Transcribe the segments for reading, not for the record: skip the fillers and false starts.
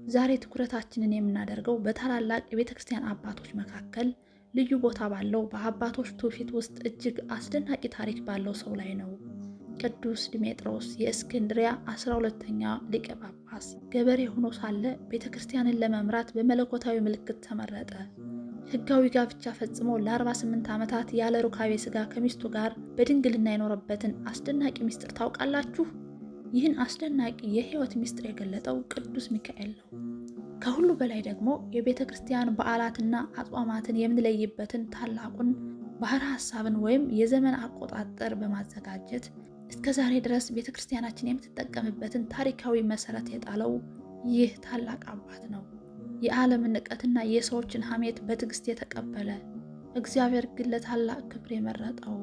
ዛሬ ትኩረታችንን የምናደርገው በታላላቅ የቤተክርስቲያን አባቶች መካከል ልዩ ቦታ ባለው በአባቶች ትውፊት ውስጥ እጅግ አስደናቂ ታሪክ ባለው ሰው ላይ ነው። ቅዱስ ዲሜጥሮስ የእስክንድርያ 12ኛ ሊቀ ጳጳስ ገበሬ ሆኖ ሳለ ቤተክርስቲያንን ለመምራት በመለኮታዊ ምልክት ተመረጠ። ሕጋዊ ጋብቻ ፈጽሞ ለ48 ዓመታት ያለ ሩካቤ ሥጋ ከሚስቱ ጋር በድንግልና የኖረበትን አስደናቂ ምስጢር ታውቃላችሁ? ይህን አስደናቂ የሕይወት ምስጢር የገለጠው ቅዱስ ሚካኤል ነው። ከሁሉ በላይ ደግሞ የቤተ ክርስቲያን በዓላትና አጽዋማትን የምንለይበትን ታላቁን ባሕረ ሐሳብን ወይም የዘመን አቆጣጠር በማዘጋጀት እስከ ዛሬ ድረስ ቤተ ክርስቲያናችን የምትጠቀምበትን ታሪካዊ መሠረት የጣለው ይህ ታላቅ አባት ነው። የዓለምን ንቀትና የሰዎችን ሐሜት በትዕግሥት የተቀበለ እግዚአብሔር ግን ለታላቅ ክብር የመረጠው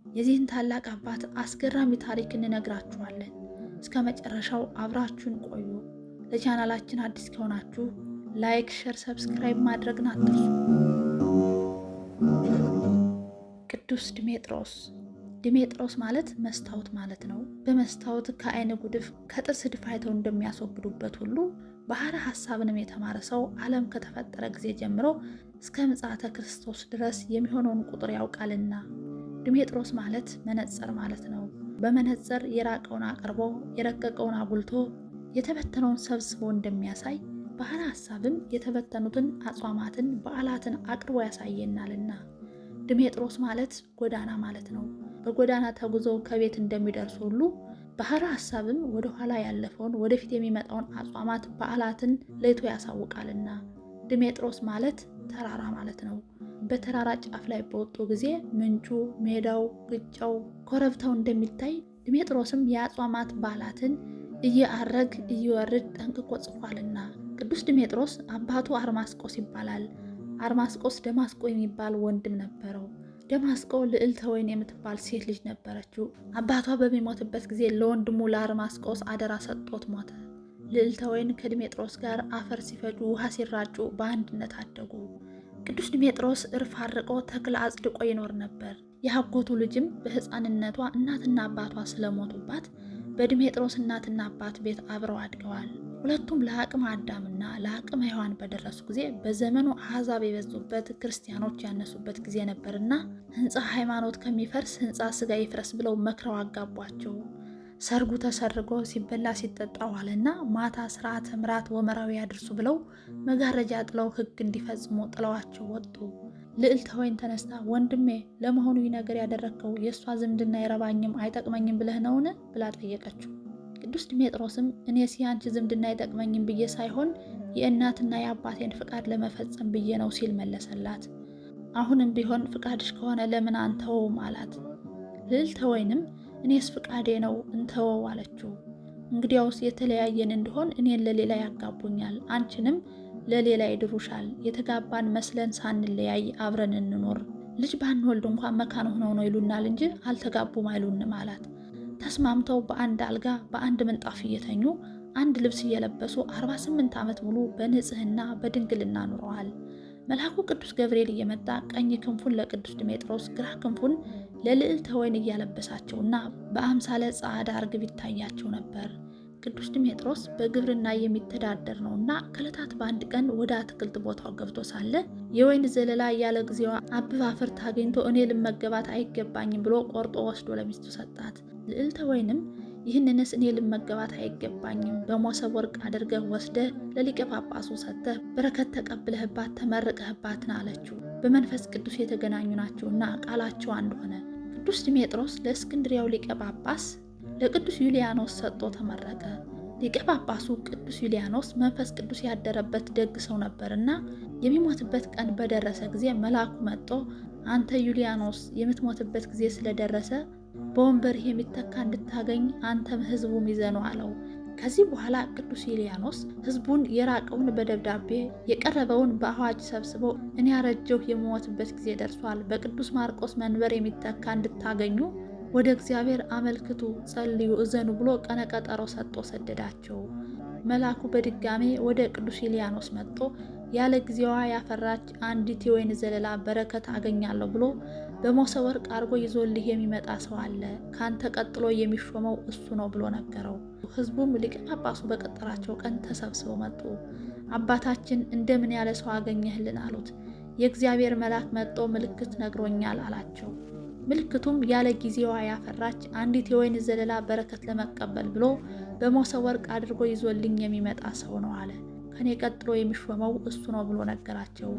የዚህን ታላቅ አባት አስገራሚ ታሪክ እንነግራችኋለን። እስከ መጨረሻው አብራችሁን ቆዩ። ለቻናላችን አዲስ ከሆናችሁ ላይክ፣ ሼር፣ ሰብስክራይብ ማድረግን አትርሱ። ቅዱስ ዲሜጥሮስ። ዲሜጥሮስ ማለት መስታወት ማለት ነው። በመስታወት ከዓይን ጉድፍ ከጥርስ ድፍ አይተው እንደሚያስወግዱበት ሁሉ ባሕረ ሐሳብንም የተማረ ሰው ዓለም ከተፈጠረ ጊዜ ጀምሮ እስከ ምጽአተ ክርስቶስ ድረስ የሚሆነውን ቁጥር ያውቃልና። ዲሜጥሮስ ማለት መነጽር ማለት ነው። በመነጽር የራቀውን አቅርቦ የረቀቀውን አጉልቶ የተበተነውን ሰብስቦ እንደሚያሳይ ባሕረ ሐሳብም የተበተኑትን አጽዋማትን በዓላትን አቅርቦ ያሳየናልና። ዲሜጥሮስ ማለት ጎዳና ማለት ነው። በጎዳና ተጉዘው ከቤት እንደሚደርሱ ሁሉ ባሕረ ሐሳብም ወደ ኋላ ያለፈውን ወደፊት የሚመጣውን አጽዋማት በዓላትን ለይቶ ያሳውቃልና። ዲሜጥሮስ ማለት ተራራ ማለት ነው። በተራራ ጫፍ ላይ በወጡ ጊዜ ምንጩ፣ ሜዳው፣ ግጫው፣ ኮረብታው እንደሚታይ ዲሜጥሮስም የአጽዋማት በዓላትን እየአረግ እየወርድ ጠንቅቆ ጽፏልና። ቅዱስ ዲሜጥሮስ አባቱ አርማስቆስ ይባላል። አርማስቆስ ደማስቆ የሚባል ወንድም ነበረው። ደማስቆ ልዕልተ ወይን የምትባል ሴት ልጅ ነበረችው። አባቷ በሚሞትበት ጊዜ ለወንድሙ ለአርማስቆስ አደራ ሰጥቶት ሞተ። ልዕልተ ወይን ከዲሜጥሮስ ጋር አፈር ሲፈጩ ውሃ ሲራጩ በአንድነት አደጉ። ቅዱስ ዲሜጥሮስ እርፍ አርቆ ተክል አጽድቆ ይኖር ነበር። የአጎቱ ልጅም በሕፃንነቷ እናትና አባቷ ስለሞቱባት በዲሜጥሮስ እናትና አባት ቤት አብረው አድገዋል። ሁለቱም ለአቅመ አዳምና ለአቅመ ሔዋን በደረሱ ጊዜ በዘመኑ አሕዛብ የበዙበት ክርስቲያኖች ያነሱበት ጊዜ ነበርና ሕንፃ ሃይማኖት ከሚፈርስ ሕንፃ ሥጋ ይፍረስ ብለው መክረው አጋቧቸው። ሰርጉ ተሰርጎ ሲበላ ሲጠጣ ዋለና ማታ ሥርዓተ ምራት ወመራዊ ያድርሱ ብለው መጋረጃ ጥለው ሕግ እንዲፈጽሙ ጥለዋቸው ወጡ። ልዕልተ ወይን ተነስታ ወንድሜ፣ ለመሆኑ ይህ ነገር ያደረግከው የእሷ ዝምድና አይረባኝም አይጠቅመኝም ብለህ ነውን? ብላ ጠየቀችው። ቅዱስ ዲሜጥሮስም እኔስ ያንቺ ዝምድና አይጠቅመኝም ብዬ ሳይሆን የእናትና የአባቴን ፍቃድ ለመፈጸም ብዬ ነው ሲል መለሰላት። አሁንም ቢሆን ፍቃድሽ ከሆነ ለምን አንተወውም አላት። ልዕልተ ወይንም እኔስ ፍቃዴ ነው እንተወው አለችው። እንግዲያውስ የተለያየን እንደሆን እኔን ለሌላ ያጋቡኛል፣ አንቺንም ለሌላ ይድሩሻል። የተጋባን መስለን ሳንለያይ አብረን እንኖር። ልጅ ባንወልድ እንኳን መካን ሆነው ነው ይሉናል እንጂ አልተጋቡም አይሉንም አላት። ተስማምተው በአንድ አልጋ በአንድ ምንጣፍ እየተኙ አንድ ልብስ እየለበሱ 48 ዓመት ሙሉ በንጽህና በድንግልና ኑረዋል። መልአኩ ቅዱስ ገብርኤል እየመጣ ቀኝ ክንፉን ለቅዱስ ዲሜጥሮስ ግራ ክንፉን ለልዕልተ ወይን እያለበሳቸውና በአምሳለ ጻዕዳ ርግብ ይታያቸው ነበር። ቅዱስ ዲሜጥሮስ በግብርና የሚተዳደር ነውና ከዕለታት በአንድ ቀን ወደ አትክልት ቦታው ገብቶ ሳለ የወይን ዘለላ ያለ ጊዜዋ አብባ ፍርታ አግኝቶ እኔ ልመገባት አይገባኝም ብሎ ቆርጦ ወስዶ ለሚስቱ ሰጣት። ልዕልተ ወይንም ይህንንስ እኔ ልመገባት አይገባኝም በሞሰብ ወርቅ አድርገህ ወስደህ ለሊቀ ጳጳሱ ሰጥተህ በረከት ተቀብለህባት ተመርቀህባትን አለችው። በመንፈስ ቅዱስ የተገናኙ ናቸውና ቃላቸው አንድ ሆነ። ቅዱስ ዲሜጥሮስ ለእስክንድርያው ሊቀ ጳጳስ ለቅዱስ ዩልያኖስ ሰጥቶ ተመረቀ። ሊቀ ጳጳሱ ቅዱስ ዩልያኖስ መንፈስ ቅዱስ ያደረበት ደግ ሰው ነበርና የሚሞትበት ቀን በደረሰ ጊዜ መልአኩ መጥቶ አንተ ዩልያኖስ የምትሞትበት ጊዜ ስለደረሰ በወንበርህ የሚተካ እንድታገኝ አንተም ሕዝቡም ይዘኑ አለው። ከዚህ በኋላ ቅዱስ ዩልያኖስ ሕዝቡን የራቀውን በደብዳቤ የቀረበውን በአዋጅ ሰብስቦ እኔ ያረጀሁ የምሞትበት ጊዜ ደርሷል፣ በቅዱስ ማርቆስ መንበር የሚተካ እንድታገኙ ወደ እግዚአብሔር አመልክቱ፣ ጸልዩ፣ እዘኑ ብሎ ቀነቀጠሮ ሰጥቶ ሰደዳቸው። መልአኩ በድጋሜ ወደ ቅዱስ ዩልያኖስ መጥቶ ያለ ጊዜዋ ያፈራች አንዲት የወይን ዘለላ በረከት አገኛለሁ ብሎ በመሶበ ወርቅ አድርጎ ይዞልህ የሚመጣ ሰው አለ፣ ካንተ ቀጥሎ የሚሾመው እሱ ነው ብሎ ነገረው። ሕዝቡም ሊቀ ጳጳሱ በቀጠራቸው ቀን ተሰብስበው መጡ። አባታችን እንደምን ያለ ሰው አገኘህልን አሉት። የእግዚአብሔር መልአክ መጥቶ ምልክት ነግሮኛል አላቸው። ምልክቱም ያለ ጊዜዋ ያፈራች አንዲት የወይን ዘለላ በረከት ለመቀበል ብሎ በመሶበ ወርቅ አድርጎ ይዞልኝ የሚመጣ ሰው ነው አለ። ከኔ ቀጥሎ የሚሾመው እሱ ነው ብሎ ነገራቸው።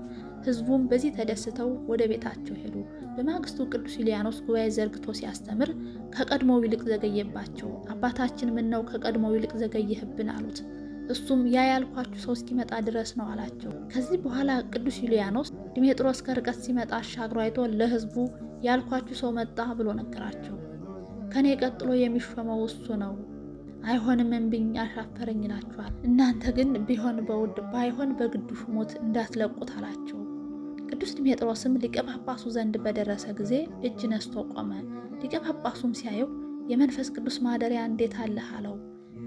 ሕዝቡም በዚህ ተደስተው ወደ ቤታቸው ሄዱ። በማግስቱ ቅዱስ ዩልያኖስ ጉባኤ ዘርግቶ ሲያስተምር ከቀድሞው ይልቅ ዘገየባቸው። አባታችን ምን ነው ከቀድሞው ይልቅ ዘገየህብን አሉት። እሱም ያ ያልኳችሁ ሰው እስኪመጣ ድረስ ነው አላቸው። ከዚህ በኋላ ቅዱስ ዩልያኖስ ዲሜጥሮስ ከርቀት ሲመጣ አሻግሮ አይቶ ለሕዝቡ ያልኳችሁ ሰው መጣ ብሎ ነገራቸው። ከኔ ቀጥሎ የሚሾመው እሱ ነው፣ አይሆንም እምቢኝ አሻፈረኝ ይላችኋል። እናንተ ግን ቢሆን በውድ ባይሆን በግዱ ሹሙት እንዳትለቁት አላቸው። ቅዱስ ዲሜጥሮስም ሊቀ ጳጳሱ ዘንድ በደረሰ ጊዜ እጅ ነስቶ ቆመ። ሊቀ ጳጳሱም ሲያየው የመንፈስ ቅዱስ ማደሪያ እንዴት አለህ አለው።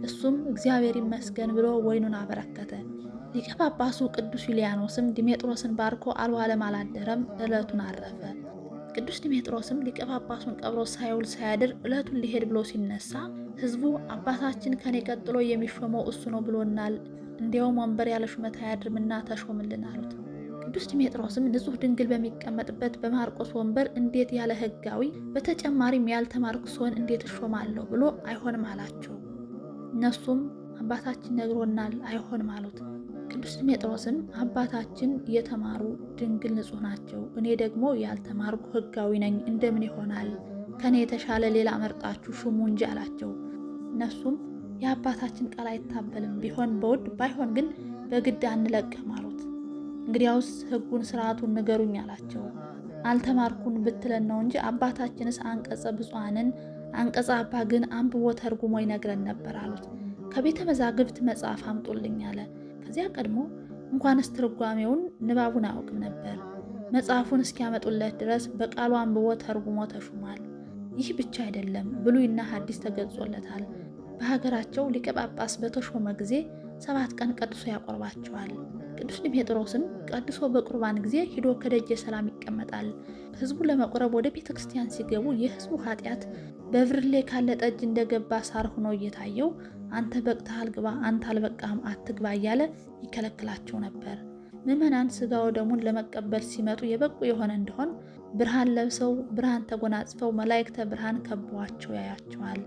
እሱም እግዚአብሔር ይመስገን ብሎ ወይኑን አበረከተ። ሊቀ ጳጳሱ ቅዱስ ዩልያኖስም ዲሜጥሮስን ባርኮ አልዋለም አላደረም፣ ዕለቱን አረፈ። ቅዱስ ዲሜጥሮስም ሊቀ ጳጳሱን ቀብሮ ሳይውል ሳያድር ዕለቱን ሊሄድ ብሎ ሲነሳ ሕዝቡ አባታችን ከኔ ቀጥሎ የሚሾመው እሱ ነው ብሎናል፣ እንዲያውም ወንበር ያለ ሹመት አያድርምና ተሾምልን አሉት። ቅዱስ ዲሜጥሮስም ንጹሕ ድንግል በሚቀመጥበት በማርቆስ ወንበር እንዴት ያለ ሕጋዊ በተጨማሪም ያልተማርኩ ስሆን እንዴት እሾማለሁ ብሎ አይሆንም አላቸው። እነሱም አባታችን ነግሮናል አይሆንም አሉት። ቅዱስ ዲሜጥሮስም አባታችን የተማሩ ድንግል ንጹሕ ናቸው፣ እኔ ደግሞ ያልተማርኩ ሕጋዊ ነኝ፣ እንደምን ይሆናል? ከኔ የተሻለ ሌላ መርጣችሁ ሹሙ እንጂ አላቸው። እነሱም የአባታችን ቃል አይታበልም፣ ቢሆን በውድ ባይሆን ግን በግድ አንለቅህም አሉት። እንግዲያውስ ሕጉን ስርዓቱን ንገሩኝ አላቸው። አልተማርኩን ብትለን ነው እንጂ አባታችንስ አንቀጸ ብፁዓንን አንቀጸ አባ ግን አንብቦ ተርጉሞ ይነግረን ነበር አሉት። ከቤተ መዛግብት መጽሐፍ አምጡልኝ አለ። ከዚያ ቀድሞ እንኳንስ ትርጓሜውን ንባቡን አያውቅም ነበር። መጽሐፉን እስኪያመጡለት ድረስ በቃሉ አንብቦ ተርጉሞ ተሹሟል። ይህ ብቻ አይደለም፣ ብሉይና ሐዲስ ተገልጾለታል። በሀገራቸው ሊቀ ጳጳስ በተሾመ ጊዜ 7 ቀን ቀድሶ ያቆርባቸዋል። ቅዱስ ዲሜጥሮስም ቀድሶ በቁርባን ጊዜ ሂዶ ከደጀ ሰላም ይቀመጣል። ሕዝቡ ለመቁረብ ወደ ቤተ ክርስቲያን ሲገቡ የሕዝቡ ኃጢአት በብርሌ ካለ ጠጅ እንደገባ ሳር ሆኖ እየታየው አንተ በቅተሃል ግባ፣ አንተ አልበቃህም አትግባ እያለ ይከለክላቸው ነበር። ምዕመናን ሥጋ ወደሙን ለመቀበል ሲመጡ የበቁ የሆነ እንደሆን ብርሃን ለብሰው ብርሃን ተጎናጽፈው መላእክተ ብርሃን ከበዋቸው ያያቸዋል።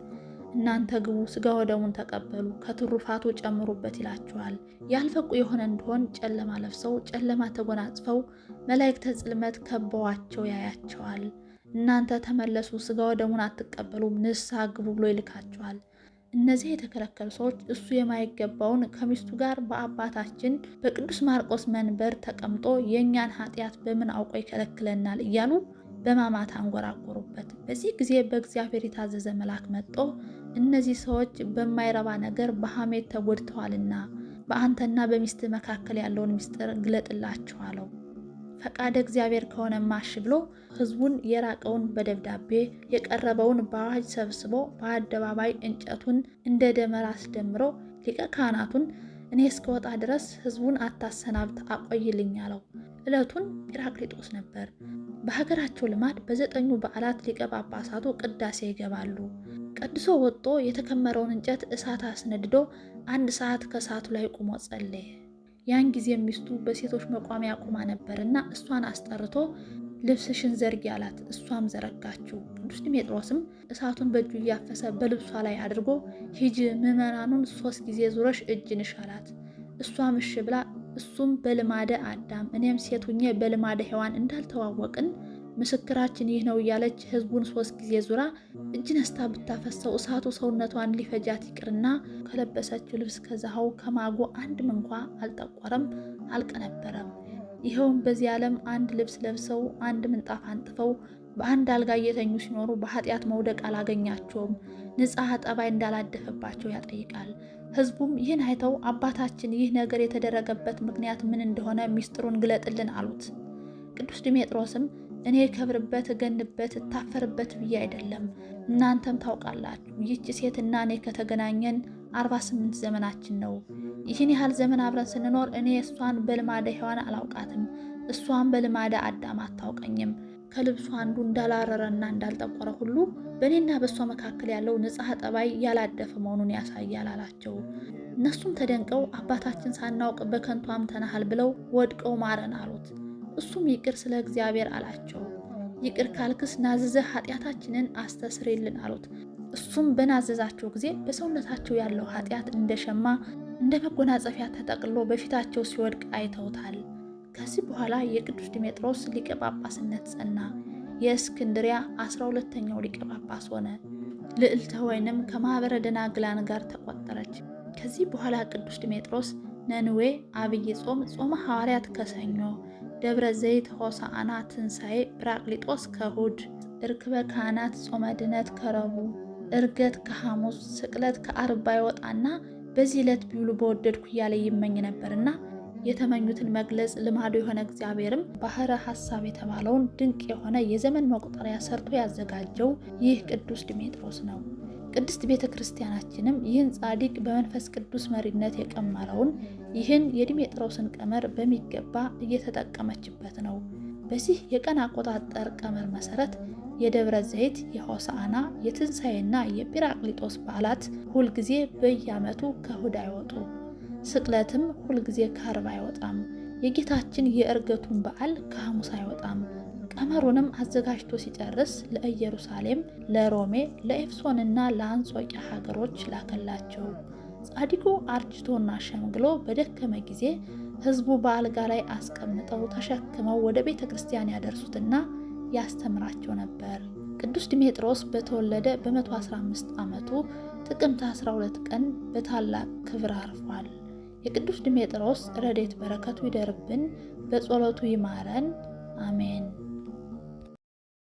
እናንተ ግቡ፣ ሥጋ ወደሙን ተቀበሉ፣ ከትሩፋቱ ጨምሩበት ይላቸዋል። ያልበቁ የሆነ እንደሆን ጨለማ ለብሰው ጨለማ ተጎናጽፈው መላእክተ ጽልመት ከበዋቸው ያያቸዋል። እናንተ ተመለሱ፣ ሥጋ ወደሙን አትቀበሉም፣ ንስሐ ግቡ ብሎ ይልካቸዋል። እነዚህ የተከለከሉ ሰዎች እሱ የማይገባውን ከሚስቱ ጋር በአባታችን በቅዱስ ማርቆስ መንበር ተቀምጦ የእኛን ኃጢአት በምን አውቆ ይከለክለናል እያሉ በማማት አንጎራጎሩበት። በዚህ ጊዜ በእግዚአብሔር የታዘዘ መልአክ መጥቶ እነዚህ ሰዎች በማይረባ ነገር በሐሜት ተጎድተዋልና በአንተና በሚስት መካከል ያለውን ምስጢር ግለጥላቸው አለው። ፈቃደ እግዚአብሔር ከሆነ ማሽ ብሎ ሕዝቡን የራቀውን በደብዳቤ የቀረበውን በአዋጅ ሰብስቦ በአደባባይ እንጨቱን እንደ ደመራ አስደምሮ ሊቀ ካህናቱን እኔ እስከወጣ ድረስ ሕዝቡን አታሰናብት አቆይልኝ አለው። ዕለቱን ጲራቅሊጦስ ነበር። በሀገራቸው ልማድ በ9ኙ በዓላት ሊቀ ጳጳሳቱ ቅዳሴ ይገባሉ። ቀድሶ ወጥቶ የተከመረውን እንጨት እሳት አስነድዶ 1 ሰዓት ከእሳቱ ላይ ቁሞ ጸለየ። ያን ጊዜ ሚስቱ በሴቶች መቋሚያ ቆማ ነበርና እሷን አስጠርቶ ልብስሽን ዘርጊ አላት። እሷም ዘረጋችው። ቅዱስ ዲሜጥሮስም እሳቱን በእጁ እያፈሰ በልብሷ ላይ አድርጎ ሂጂ ምዕመናኑን 3 ጊዜ ዙረሽ እጅ ንሽ አላት። እሷም እሺ ብላ እሱም በልማደ አዳም እኔም ሴት ሁኜ በልማደ ሔዋን እንዳልተዋወቅን ምስክራችን ይህ ነው እያለች ሕዝቡን 3 ጊዜ ዙራ እጅ ነስታ ብታፈሰው እሳቱ ሰውነቷን ሊፈጃት ይቅርና ከለበሰችው ልብስ ከዛሃው ከማጎ አንድም እንኳ አልጠቆረም አልቀነበረም። ይኸውም በዚህ ዓለም አንድ ልብስ ለብሰው አንድ ምንጣፍ አንጥፈው በአንድ አልጋ እየተኙ ሲኖሩ በኃጢአት መውደቅ አላገኛቸውም፣ ንጽሐ ጠባይ እንዳላደፈባቸው ያጠይቃል። ሕዝቡም ይህን አይተው አባታችን ይህ ነገር የተደረገበት ምክንያት ምን እንደሆነ ሚስጥሩን ግለጥልን አሉት። ቅዱስ ዲሜጥሮስም እኔ ከብርበት እገንበት እታፈርበት ብዬ አይደለም፣ እናንተም ታውቃላችሁ። ይህች ሴትና እኔ ከተገናኘን 48 ዘመናችን ነው። ይህን ያህል ዘመን አብረን ስንኖር እኔ እሷን በልማደ ሔዋን አላውቃትም፣ እሷን በልማደ አዳም አታውቀኝም። ከልብሱ አንዱ እንዳላረረና እንዳልጠቆረ ሁሉ በእኔና በእሷ መካከል ያለው ንጽሐ ጠባይ ያላደፈ መሆኑን ያሳያል አላቸው። እነሱም ተደንቀው አባታችን ሳናውቅ በከንቱ አምተናሃል ብለው ወድቀው ማረን አሉት። እሱም ይቅር ስለ እግዚአብሔር አላቸው። ይቅር ካልክስ ናዝዘህ ኃጢአታችንን አስተስርይልን አሉት። እሱም በናዘዛቸው ጊዜ በሰውነታቸው ያለው ኃጢአት እንደ ሸማ እንደ መጎናጸፊያ ተጠቅሎ በፊታቸው ሲወድቅ አይተውታል። ከዚህ በኋላ የቅዱስ ዲሜጥሮስ ሊቀ ጳጳስነት ጸና። የእስክንድሪያ 12ኛው ሊቀ ጳጳስ ሆነ። ልዕልተ ወይንም ከማኅበረ ደናግላን ጋር ተቆጠረች። ከዚህ በኋላ ቅዱስ ዲሜጥሮስ ነንዌ አብይ ጾም፣ ጾመ ሐዋርያት ከሰኞ፣ ደብረ ዘይት ሆሳዕና፣ ትንሣኤ ጰራቅሊጦስ ከእሑድ፣ እርክበ ካህናት ጾመ ድነት ከረቡዕ፣ ዕርገት ከሐሙስ፣ ስቅለት ከዓርብ ባይወጣና በዚህ ዕለት ቢውሉ በወደድኩ እያለ ይመኝ ነበርና የተመኙትን መግለጽ ልማዱ የሆነ እግዚአብሔርም ባሕረ ሐሳብ የተባለውን ድንቅ የሆነ የዘመን መቁጠሪያ ሰርቶ ያዘጋጀው ይህ ቅዱስ ዲሜጥሮስ ነው። ቅድስት ቤተ ክርስቲያናችንም ይህን ጻድቅ በመንፈስ ቅዱስ መሪነት የቀመረውን ይህን የዲሜጥሮስን ቀመር በሚገባ እየተጠቀመችበት ነው። በዚህ የቀን አቆጣጠር ቀመር መሰረት የደብረ ዘይት፣ የሆሳዕና፣ የትንሣኤና የጰራቅሊጦስ በዓላት ሁልጊዜ በየዓመቱ ከእሑድ አይወጡ። ስቅለትም ሁልጊዜ ከዓርብ አይወጣም። የጌታችን የዕርገቱን በዓል ከሐሙስ አይወጣም። ቀመሩንም አዘጋጅቶ ሲጨርስ ለኢየሩሳሌም፣ ለሮሜ፣ ለኤፌሶንና ለአንጾቂያ ሀገሮች ላከላቸው። ጻድቁ አርጅቶና ሸምግሎ በደከመ ጊዜ ሕዝቡ በአልጋ ላይ አስቀምጠው ተሸክመው ወደ ቤተ ክርስቲያን ያደርሱትና ያስተምራቸው ነበር። ቅዱስ ዲሜጥሮስ በተወለደ በ115 ዓመቱ ጥቅምት 12 ቀን በታላቅ ክብር አርፏል። የቅዱስ ዲሜጥሮስ ረድኤት በረከቱ ይደርብን፣ በጸሎቱ ይማረን፣ አሜን።